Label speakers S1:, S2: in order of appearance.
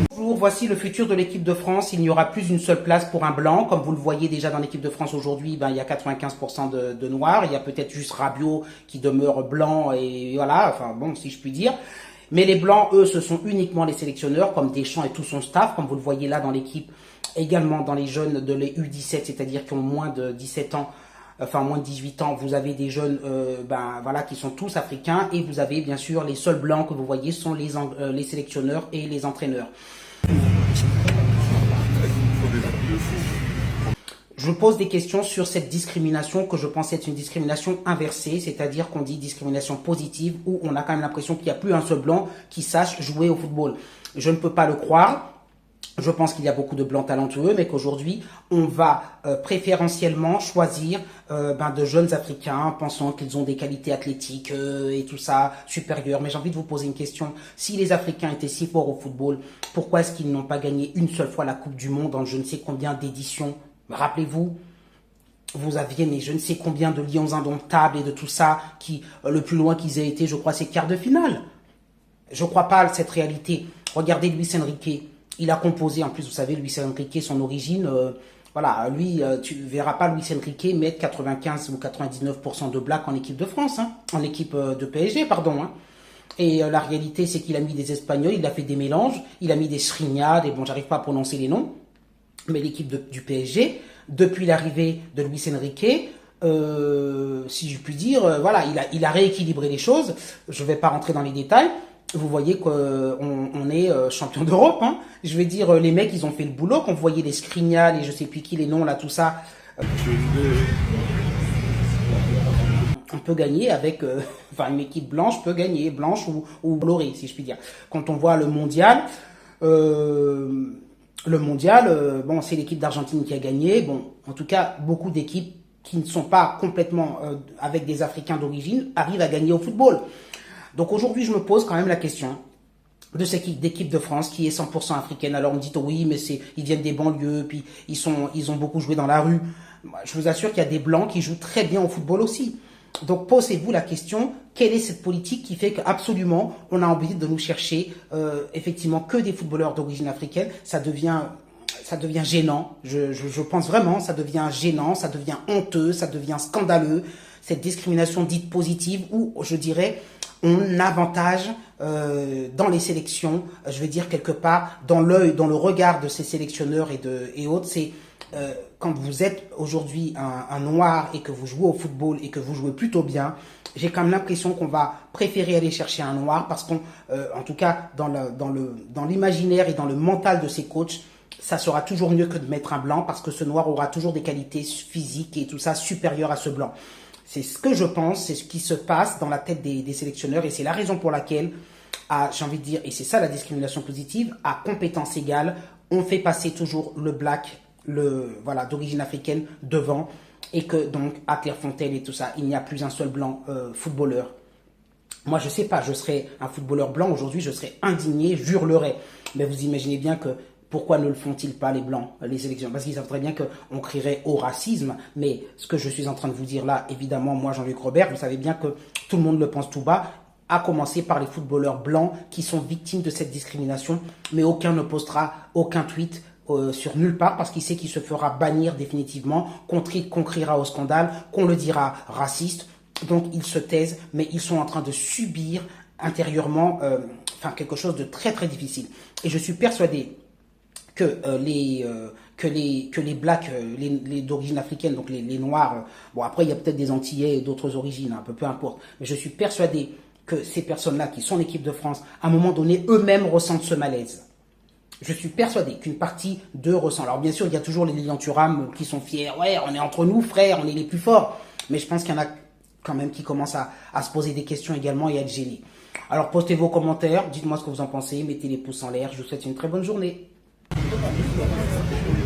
S1: Bonjour, voici le futur de l'équipe de France. Il n'y aura plus une seule place pour un blanc. Comme vous le voyez déjà dans l'équipe de France aujourd'hui, il y a 95% de noirs. Il y a peut-être juste Rabiot qui demeure blanc et voilà, enfin bon, si je puis dire. Mais les blancs, eux, ce sont uniquement les sélectionneurs, comme Deschamps et tout son staff, comme vous le voyez là dans l'équipe, également dans les jeunes de les U17, c'est-à-dire qui ont moins de 17 ans, enfin moins de 18 ans, vous avez des jeunes voilà, qui sont tous africains, et vous avez bien sûr les seuls blancs que vous voyez sont les sélectionneurs et les entraîneurs. Je pose des questions sur cette discrimination que je pense être une discrimination inversée, c'est-à-dire qu'on dit discrimination positive où on a quand même l'impression qu'il n'y a plus un seul blanc qui sache jouer au football. Je ne peux pas le croire. Je pense qu'il y a beaucoup de blancs talentueux, mais qu'aujourd'hui, on va préférentiellement choisir de jeunes Africains, pensant qu'ils ont des qualités athlétiques et tout ça supérieures. Mais j'ai envie de vous poser une question. Si les Africains étaient si forts au football, pourquoi est-ce qu'ils n'ont pas gagné une seule fois la Coupe du Monde en je ne sais combien d'éditions? Rappelez-vous, vous aviez mais je ne sais combien de lions indomptables et de tout ça, qui le plus loin qu'ils aient été, je crois, c'est quart de finale. Je ne crois pas à cette réalité. Regardez Luis Enrique. Il a composé, en plus, vous savez, Luis Enrique, son origine, voilà, lui, tu verras pas Luis Enrique mettre 95 ou 99% de blacks en équipe de France, hein, en équipe de PSG, pardon. Hein. Et la réalité, c'est qu'il a mis des Espagnols, il a fait des mélanges, il a mis des Skriniar, et bon, j'arrive pas à prononcer les noms, mais l'équipe du PSG, depuis l'arrivée de Luis Enrique, si je puis dire, voilà, il a rééquilibré les choses. Je vais pas rentrer dans les détails. Vous voyez qu'on est champion d'Europe. Hein. Je vais dire, les mecs, ils ont fait le boulot. Quand vous voyez les Skriniar, les je sais plus qui, les noms, là, tout ça. On peut gagner avec... enfin, une équipe blanche peut gagner, blanche ou colorée, si je puis dire. Quand on voit le mondial... bon, c'est l'équipe d'Argentine qui a gagné. Bon, en tout cas, beaucoup d'équipes qui ne sont pas complètement avec des Africains d'origine arrivent à gagner au football. Donc aujourd'hui, je me pose quand même la question de cette équipe de France qui est 100% africaine. Alors on me dit oui, mais ils viennent des banlieues, puis ils ont beaucoup joué dans la rue. Je vous assure qu'il y a des blancs qui jouent très bien au football aussi. Donc posez-vous la question, quelle est cette politique qui fait qu'absolument on a envie de nous chercher effectivement que des footballeurs d'origine africaine? Ça devient gênant, je pense vraiment, ça devient gênant, ça devient honteux, ça devient scandaleux, cette discrimination dite positive où je dirais on avantage dans les sélections, je vais dire quelque part, dans l'œil, dans le regard de ces sélectionneurs et autres, c'est quand vous êtes aujourd'hui un noir et que vous jouez au football et que vous jouez plutôt bien, j'ai quand même l'impression qu'on va préférer aller chercher un noir parce qu'en tout cas, dans l'imaginaire et dans le mental de ces coachs, ça sera toujours mieux que de mettre un blanc parce que ce noir aura toujours des qualités physiques et tout ça supérieures à ce blanc. C'est ce que je pense, c'est ce qui se passe dans la tête des sélectionneurs et c'est la raison pour laquelle, j'ai envie de dire, et c'est ça la discrimination positive, à compétence égale, on fait passer toujours le black, voilà, d'origine africaine devant et que donc à Clairefontaine et tout ça, il n'y a plus un seul blanc footballeur. Moi, je sais pas, je serais un footballeur blanc aujourd'hui, je serais indigné, j'hurlerais. Mais vous imaginez bien que pourquoi ne le font-ils pas les blancs, les élections? Parce qu'ils savent très bien qu'on crierait au racisme. Mais ce que je suis en train de vous dire là, évidemment, moi Jean-Luc Robert, vous savez bien que tout le monde le pense tout bas, à commencer par les footballeurs blancs qui sont victimes de cette discrimination. Mais aucun ne postera aucun tweet sur nulle part parce qu'il sait qu'il se fera bannir définitivement, qu'on criera au scandale, qu'on le dira raciste. Donc ils se taisent, mais ils sont en train de subir intérieurement quelque chose de très très difficile. Et je suis persuadé que les blacks, les d'origine africaine, donc les noirs, bon après il y a peut-être des Antillais et d'autres origines, un peu importe, mais je suis persuadé que ces personnes-là qui sont l'équipe de France, à un moment donné, eux-mêmes ressentent ce malaise. Je suis persuadé qu'une partie d'eux ressent. Alors bien sûr, il y a toujours les Lilian Thuram qui sont fiers, ouais, on est entre nous, frères, on est les plus forts, mais je pense qu'il y en a quand même qui commencent à se poser des questions également et à être gênés. Alors postez vos commentaires, dites-moi ce que vous en pensez, mettez les pouces en l'air, je vous souhaite une très bonne journée. Thank you.